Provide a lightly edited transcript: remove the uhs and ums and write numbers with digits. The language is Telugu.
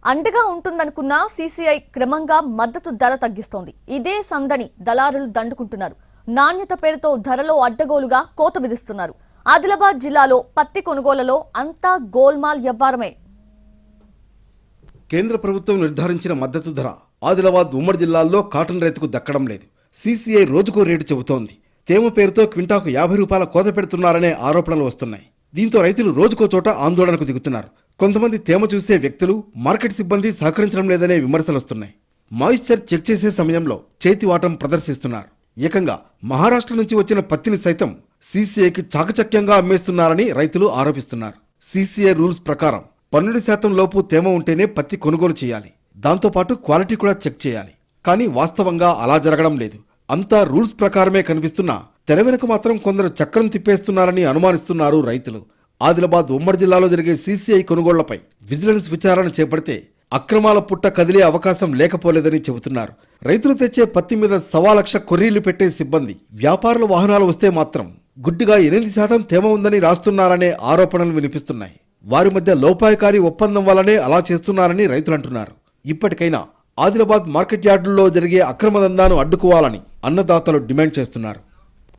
అండగా ఉంటుందనుకున్న సీసీఐ క్రమంగా మద్దతు ధర తగ్గిస్తోంది. ఇదే సందని దళారులు దండుకుంటున్నారు. నాణ్యత పేరుతో ధరలో అడ్డగోలుగా కోత విధిస్తున్నారు. ఆదిలాబాద్ జిల్లాలో పత్తి కొనుగోలులో అంతా గోల్మాల్ వ్యవహారమే. కేంద్ర ప్రభుత్వం నిర్ధారించిన మద్దతు ధర ఆదిలాబాద్ ఉమ్మడి జిల్లాల్లో కాటన్ రైతుకు దక్కడం లేదు. సీసీఐ రోజుకో రేటు చెబుతోంది. తేమ పేరుతో క్వింటాకు 50 రూపాయల కోత పెడుతున్నారనే ఆరోపణలు వస్తున్నాయి. దీంతో రైతులు రోజుకో చోట ఆందోళనకు దిగుతున్నారు. కొంతమంది తేమ చూసే వ్యక్తులు, మార్కెట్ సిబ్బంది సహకరించడం లేదనే విమర్శలు వస్తున్నాయి. మాయిశ్చర్ చెక్ చేసే సమయంలో చేతివాటం ప్రదర్శిస్తున్నారు. ఏకంగా మహారాష్ట్ర నుంచి వచ్చిన పత్తిని సైతం సీసీఐకి చాకచక్యంగా అమ్మేస్తున్నారని రైతులు ఆరోపిస్తున్నారు. సీసీఐ రూల్స్ ప్రకారం 12% లోపు తేమ ఉంటేనే పత్తి కొనుగోలు చేయాలి. దాంతోపాటు క్వాలిటీ కూడా చెక్ చేయాలి. కానీ వాస్తవంగా అలా జరగడం లేదు. అంతా రూల్స్ ప్రకారమే కనిపిస్తున్నా తెర వెనుక మాత్రం కొందరు చక్రం తిప్పేస్తున్నారని అనుమానిస్తున్నారు రైతులు. ఆదిలాబాద్ ఉమ్మడి జిల్లాలో జరిగే సీసీఐ కొనుగోళ్లపై విజిలెన్స్ విచారణ చేపడితే అక్రమాల పుట్ట కదిలే అవకాశం లేకపోలేదని చెబుతున్నారు. రైతులు తెచ్చే పత్తి మీద 1.25 లక్ష కొర్రీలు పెట్టే సిబ్బంది, వ్యాపారుల వాహనాలు వస్తే మాత్రం గుడ్డిగా 8% తేమ ఉందని రాస్తున్నారనే ఆరోపణలు వినిపిస్తున్నాయి. వారి మధ్య లోపాయకారి ఒప్పందం వల్లనే అలా చేస్తున్నారని రైతులంటున్నారు. ఇప్పటికైనా ఆదిలాబాద్ మార్కెట్ యార్డుల్లో జరిగే అక్రమ దందాను అడ్డుకోవాలని అన్నదాతలు డిమాండ్ చేస్తున్నారు.